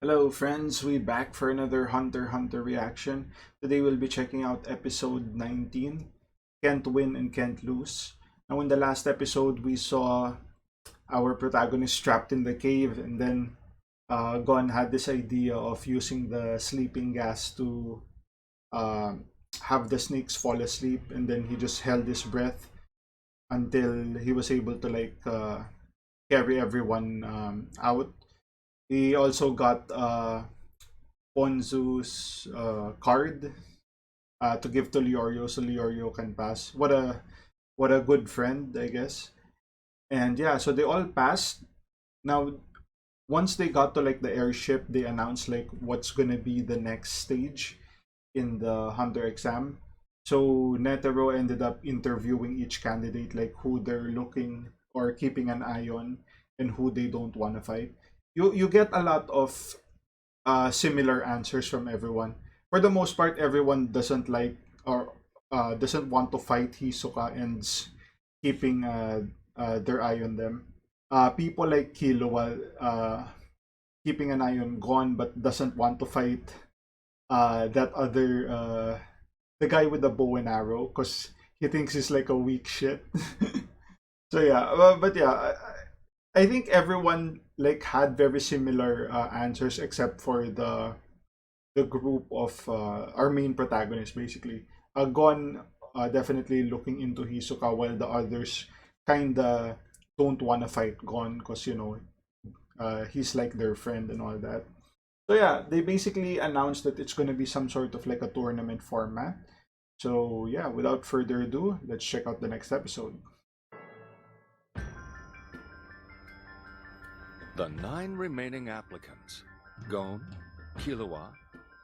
Hello friends, we back for another Hunter x Hunter reaction. Today we'll be checking out episode 19, Can't Win and Can't Lose. Now in the last episode we saw our protagonist trapped in the cave, and then Gon had this idea of using the sleeping gas to uh, have the snakes fall asleep, and then he just held his breath until he was able to carry everyone out. He also got Ponzu's card to give to Leorio so Leorio can pass. What a good friend, I guess. And yeah, so they all passed. Now, once they got to the airship, they announced what's gonna be the next stage in the Hunter exam. So Netero ended up interviewing each candidate, like who they're looking or keeping an eye on, and who they don't want to fight. You get a lot of similar answers from everyone. For the most part, everyone doesn't like or doesn't want to fight Hisoka and keeping their eye on them. People like Killua keeping an eye on Gon but doesn't want to fight that other the guy with the bow and arrow because he thinks he's like a weak shit. So yeah, but yeah, I think everyone had very similar answers except for the group of our main protagonist basically. Gon definitely looking into Hisoka while the others kinda don't wanna fight Gon because he's like their friend and all that. So yeah, they basically announced that it's gonna be some sort of like a tournament format. So yeah, without further ado, let's check out the next episode. The 9 remaining applicants, Gon, Killua,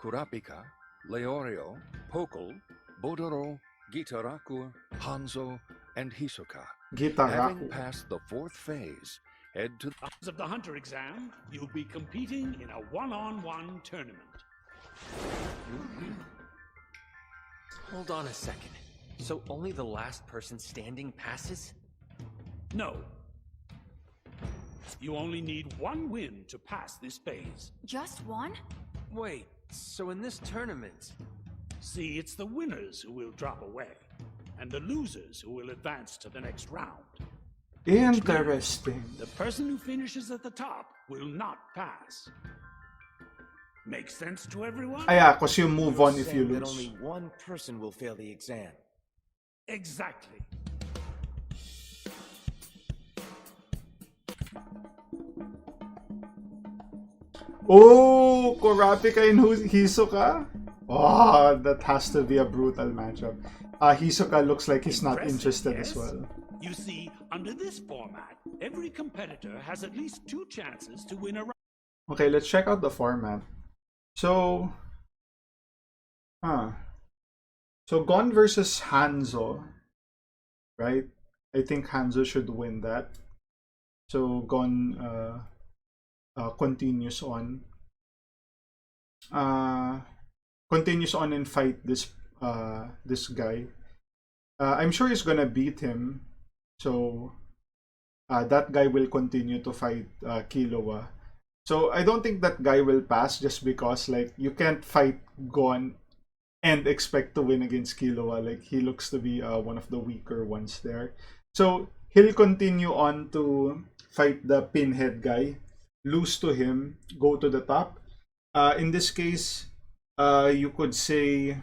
Kurapika, Leorio, Pokol, Bodoro, Gitaraku, Hanzo, and Hisoka, having Gitaraku. passed the 4th phase, head to As of the Hunter exam, you'll be competing in a one-on-one tournament. Hold on a second. So only the last person standing passes? No. You only need one win to pass this phase. Just one? Wait, so in this tournament... See, it's the winners who will drop away, and the losers who will advance to the next round. Interesting. The person who finishes at the top will not pass. Make sense to everyone? Yeah, because you move You're on if you saying that lose. only one person will fail the exam. Exactly. Oh, Kurapika and Hisoka? Oh, that has to be a brutal matchup. Hisoka looks like he's not Impressive, interested yes? as well. You see, under this format, every competitor has at least 2 chances to win a round. Okay, let's check out the format. So, huh. So Gon versus Hanzo, right? I think Hanzo should win that. So Gon continues on. Uh, Continues on and fight this guy. I'm sure he's gonna beat him. So that guy will continue to fight Killua. So I don't think that guy will pass just because you can't fight Gon and expect to win against Killua. Like he looks to be one of the weaker ones there. So he'll continue on to fight the pinhead guy, lose to him, go to the top. In this case, you could say,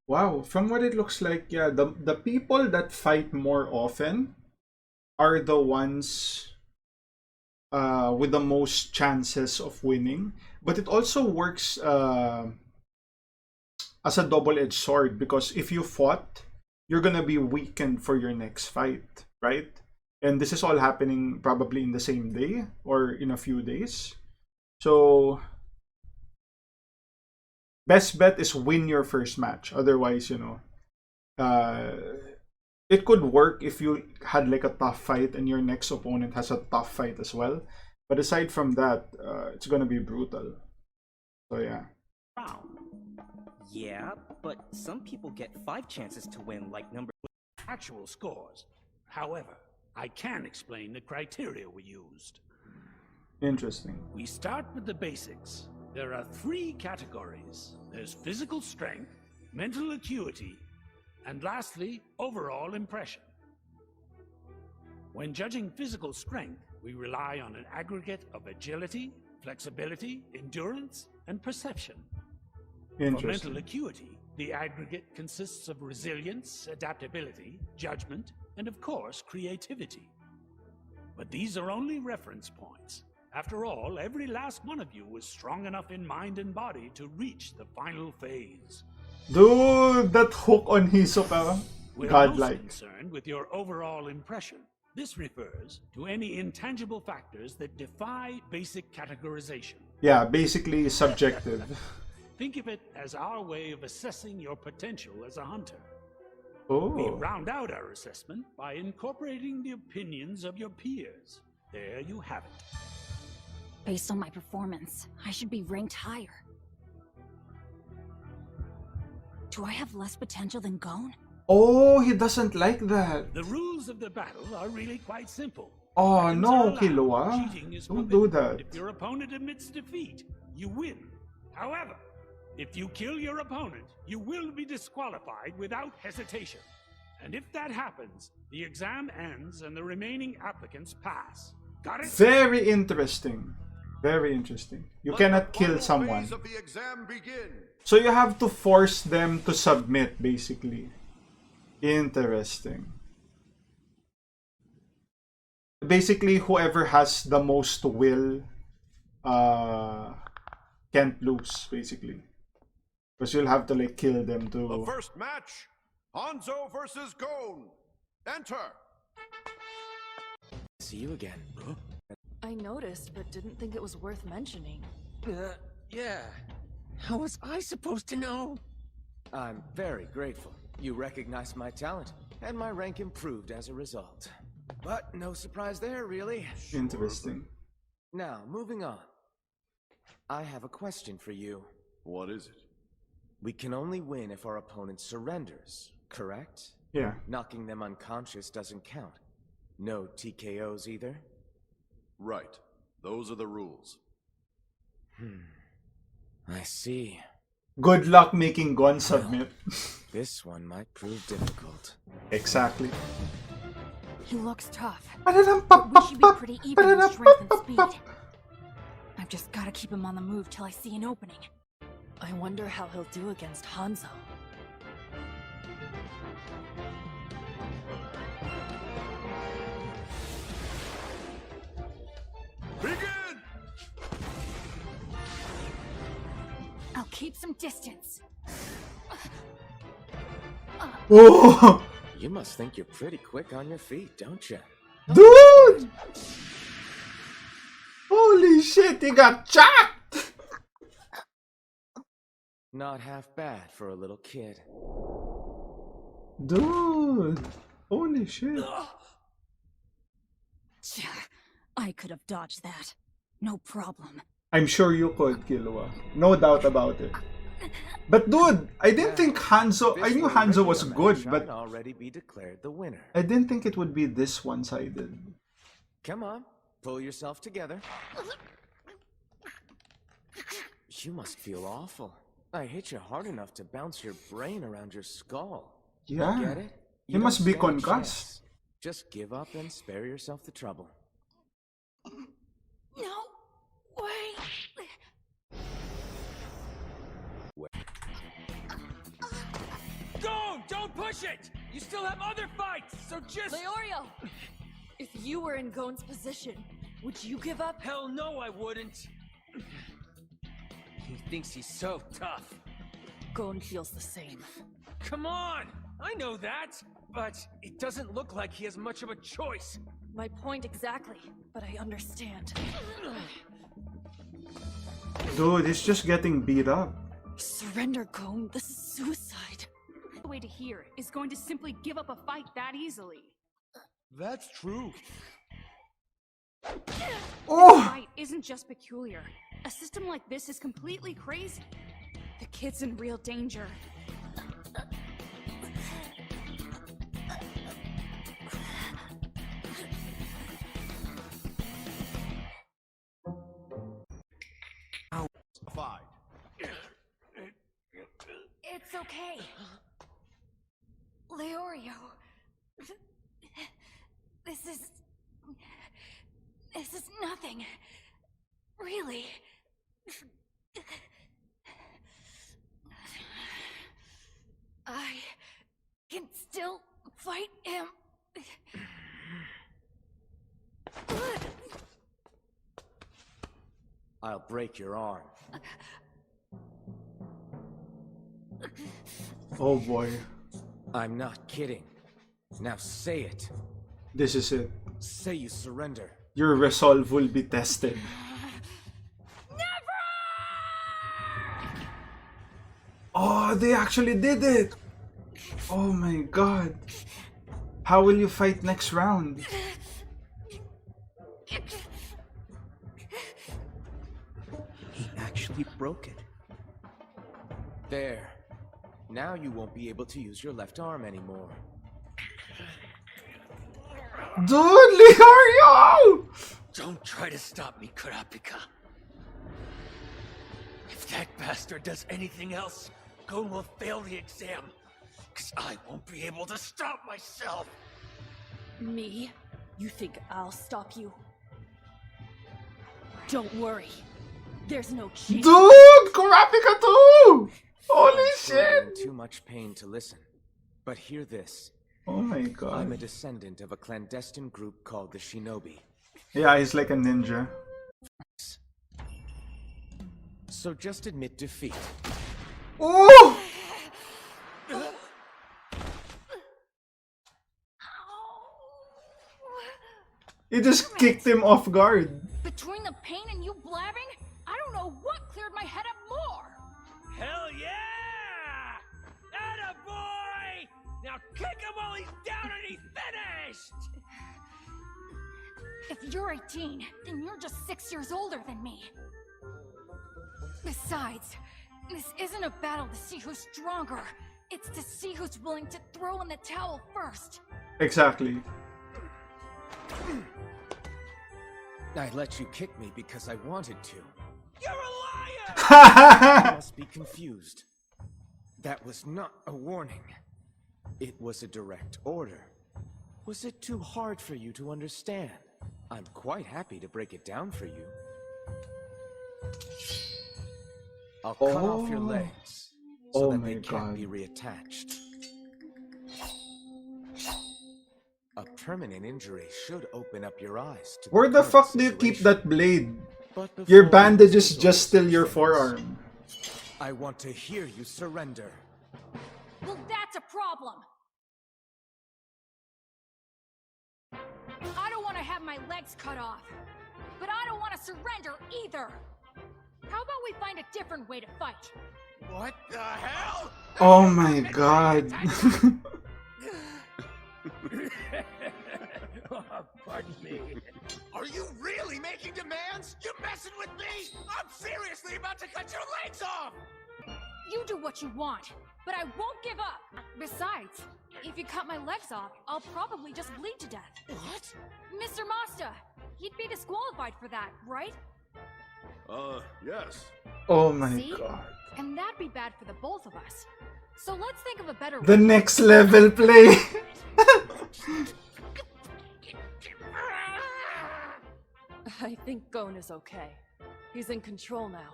wow, from what it looks like, yeah, the people that fight more often are the ones with the most chances of winning. But it also works as a double-edged sword because if you fought, you're gonna be weakened for your next fight, right? And this is all happening probably in the same day or in a few days. So best bet is win your first match. Otherwise, uh, it could work if you had a tough fight and your next opponent has a tough fight as well. But aside from that, it's gonna be brutal. So yeah. Yeah, but some people get 5 chances to win, like number... Actual scores. However, I can explain the criteria we used. Interesting. We start with the basics. There are 3 categories. There's physical strength, mental acuity, and lastly, overall impression. When judging physical strength, we rely on an aggregate of agility, flexibility, endurance, and perception. For Interesting. mental acuity, the aggregate consists of resilience, adaptability, judgment, and of course, creativity. But these are only reference points. After all, every last one of you was strong enough in mind and body to reach the final phase. Dude, that hook on Hisoka, We're most godlike. concerned with your overall impression. This refers to any intangible factors that defy basic categorization. Yeah, basically subjective. Think of it as our way of assessing your potential as a hunter. We Oh, round out our assessment by incorporating the opinions of your peers. There you have it. Based on my performance, I should be ranked higher. Do I have less potential than Gon? oh, he doesn't like that. The rules of the battle are really quite simple. Oh Weapons no, are allowed. Killua. Cheating is Don't forbidden. do that. If your opponent admits defeat, you win. However, if you kill your opponent, you will be disqualified without hesitation. And if that happens, the exam ends and the remaining applicants pass. Got it? Very interesting. Very interesting. You cannot kill someone. Phase of the exam begin. So you have to force them to submit, basically. Interesting. Basically, whoever has the most will can't lose, basically. Because you'll have to like kill them The to... first match, Hanzo versus Gon. Enter. See you again. I noticed, but didn't think it was worth mentioning. Yeah. How was I supposed to know? I'm very grateful. You recognized my talent, and my rank improved as a result. But no surprise there, really. Interesting. Now, moving on. I have a question for you. What is it? We can only win if our opponent surrenders, correct? Yeah. Knocking them unconscious doesn't count. No TKOs either? Right. Those are the rules. I see. Good luck making Gon submit. This one might prove difficult. Exactly. He looks tough. We should be pretty even in strength and speed. I've just gotta keep him on the move till I see an opening. I wonder how he'll do against Hanzo. Begin! I'll keep some distance. Oh, You must think you're pretty quick on your feet, don't you? dude! Holy shit, he got chopped! Not half bad for a little kid. Dude, holy shit. I could have dodged that. No problem. I'm sure you could, Killua. No doubt about it. But dude, I didn't think Hanzo... I knew Hanzo was good, but already be declared the winner. I didn't think it would be this one-sided. Come on, pull yourself together. You must feel awful. I hit you hard enough to bounce your brain around your skull. Yeah. Get it? He You must don't be stand a concussed. chance. Just give up and spare yourself the trouble. No way! Don't push it! You still have other fights, so just... Leorio! If you were in Gon's position, would you give up? Hell no, I wouldn't. He thinks he's so tough. Gon feels the same. Come on! I know that! But it doesn't look like he has much of a choice. My point exactly, but I understand. Dude, he's just getting beat up. Surrender, Gon. This is suicide. The way to hear is going to simply give up a fight that easily. That's true. Oh! Fight isn't just peculiar. A system like this is completely crazy. The kid's in real danger. It's okay. Leorio. This is nothing. Really. I can still fight him. I'll break your arm. Oh boy. I'm not kidding. Now say it. This is it. Say you surrender. Your resolve will be tested. Oh, they actually did it! Oh my god. How will you fight next round? He actually broke it. There. Now you won't be able to use your left arm anymore. Dude, Leorio! Don't try to stop me, Kurapika. If that bastard does anything else, Gon will fail the exam. Cause I won't be able to stop myself. Me? You think I'll stop you? Don't worry. There's no chance. Dude, Kurapika too! Holy I'm shit! in too much pain to listen. But hear this. Oh my I'm a god. descendant of a clandestine group called the Shinobi. Yeah, he's like a ninja. So just admit defeat. Oh! He just kicked him off guard. Between the pain and you blabbing, I don't know what cleared my head up more. Hell yeah! Attaboy! Now kick him while he's down and he's finished! If you're 18, then you're just 6 years older than me. Besides, this isn't a battle to see who's stronger. It's to see who's willing to throw in the towel first. Exactly. I let you kick me because I wanted to. You're a liar! You must be confused. That was not a warning. It was a direct order. Was it too hard for you to understand? I'm quite happy to break it down for you. I'll cut off your legs so Oh that my they can't God. be reattached. A permanent injury should open up your eyes to Where the current fuck do you keep situation. that blade? But Your before bandage we is resolve just still these your things, forearm. I want to hear you surrender. Well, that's a problem. I don't want to have my legs cut off. But I don't want to surrender either. How about we find a different way to fight? What the hell? Oh my god. Oh, pardon me. Are you really making demands? You messing with me? I'm seriously about to cut your legs off! You do what you want, but I won't give up. Besides, if you cut my legs off, I'll probably just bleed to death. What? Mr. Masta, he'd be disqualified for that, right? Yes. Oh my See? god. And that'd be bad for the both of us. So let's think of a better The way. next level play. I think Gon is okay. He's in control now.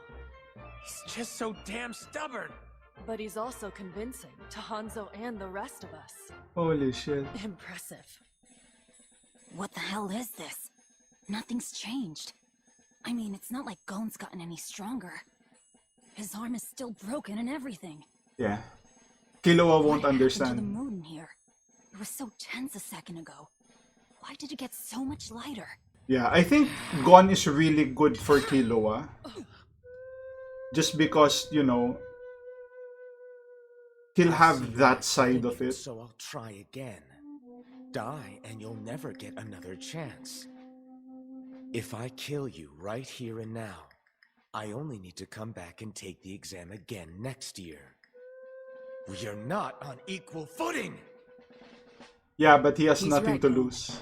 He's just so damn stubborn. But he's also convincing to Hanzo and the rest of us. Holy shit. Impressive. What the hell is this? Nothing's changed. I mean, it's not like Gon's gotten any stronger. His arm is still broken and everything. Yeah. Killua won't What happened to the understand. mood in here? It was so tense a second ago. Why did it get so much lighter? Yeah, I think Gon is really good for Killua. Just because, you know, he'll have that side of it. So I'll try again. Die and you'll never get another chance. If I kill you right here and now, I only need to come back and take the exam again next year. We are not on equal footing! Yeah, but he has He's nothing right, to though. lose.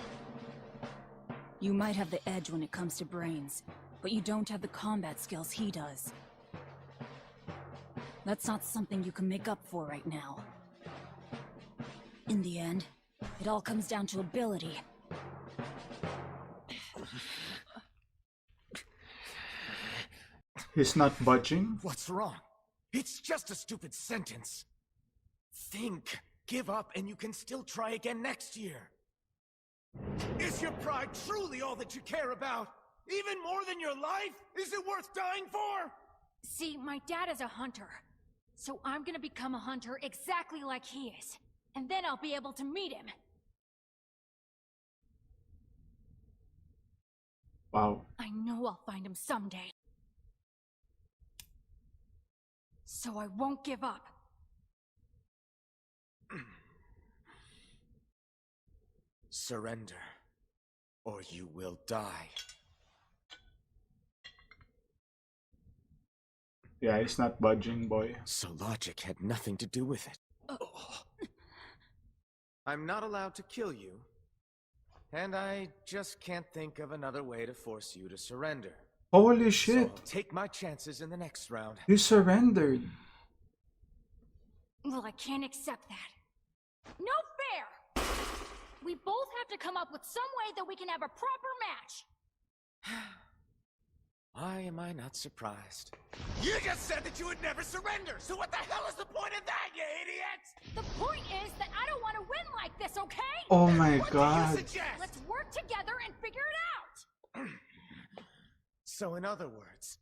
You might have the edge when it comes to brains, but you don't have the combat skills he does. That's not something you can make up for right now. In the end, it all comes down to ability. He's not budging. What's wrong? It's just a stupid sentence. Think. Give up and you can still try again next year. Is your pride truly all that you care about? Even more than your life? Is it worth dying for? See, my dad is a hunter. So I'm gonna become a hunter exactly like he is. And then I'll be able to meet him. Wow. I know I'll find him someday. So I won't give up. Surrender, or you will die. Yeah, he's not budging, boy. So logic had nothing to do with it. I'm not allowed to kill you. And I just can't think of another way to force you to surrender. Holy So shit. I'll take my chances in the next round. He surrendered. Well, I can't accept that. No fair! We both have to come up with some way that we can have a proper match. Why am I not surprised? You just said that you would never surrender, so what the hell is the point of that, you idiot? The point is that I don't want to win like this, okay? Oh my What god. do you suggest? Let's work together and figure it out! So in other words,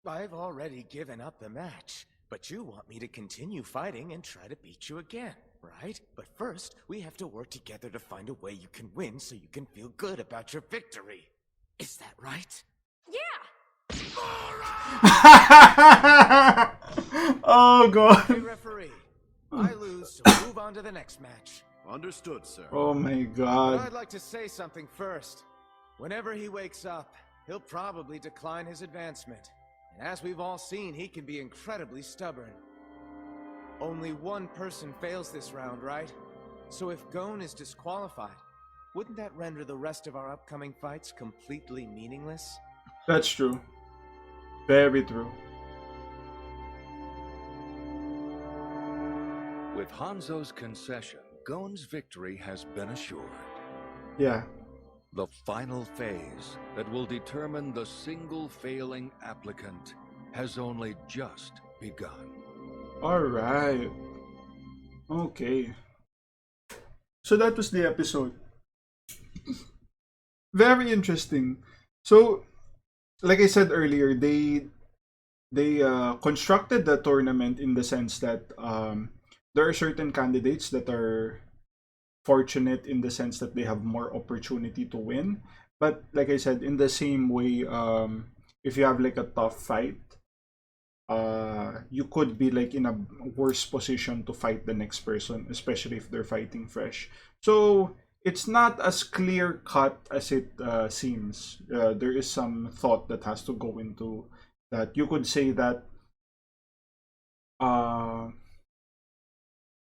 I've already given up the match, but you want me to continue fighting and try to beat you again, right? But first, we have to work together to find a way you can win so you can feel good about your victory. Is that right? Yeah! Oh Hey, god. referee. I lose, so move on to the next match. Understood, sir. Oh my But god. I'd like to say something first. Whenever he wakes up, he'll probably decline his advancement. And as we've all seen, he can be incredibly stubborn. Only one person fails this round, right? So if Gon is disqualified, wouldn't that render the rest of our upcoming fights completely meaningless? That's true. Very true. With Hanzo's concession, Gon's victory has been assured. Yeah. The final phase that will determine the single failing applicant has only just begun. Alright. Okay. So that was the episode. Very interesting. So, like I said earlier, they constructed the tournament in the sense that there are certain candidates that are fortunate in the sense that they have more opportunity to win. But like I said, in the same way, if you have like a tough fight, you could be like in a worse position to fight the next person, especially if they're fighting fresh. So it's not as clear cut as it seems. There is some thought that has to go into that. You could say that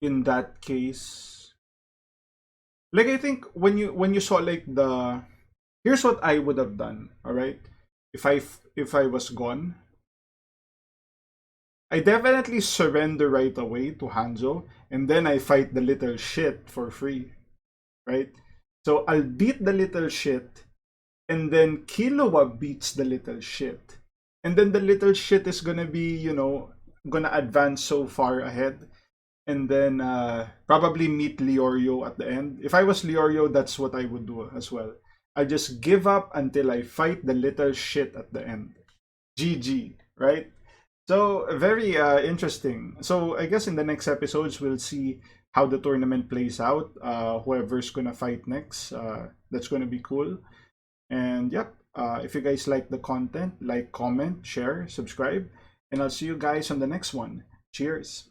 in that case, like I think when you saw like the, here's what I would have done. All right, if I was gone, I definitely surrender right away to Hanzo, and then I fight the little shit for free, right? So I'll beat the little shit, and then Killua beats the little shit, and then the little shit is gonna be, you know, gonna advance so far ahead, and then probably meet Leorio at the end. If I was Leorio, that's what I would do as well. I just give up until I fight the little shit at the end. GG, right? So very interesting. So I guess in the next episodes we'll see how the tournament plays out. Whoever's gonna fight next, that's gonna be cool. And yep, if you guys like the content, like, comment, share, subscribe, and I'll see you guys on the next one. Cheers.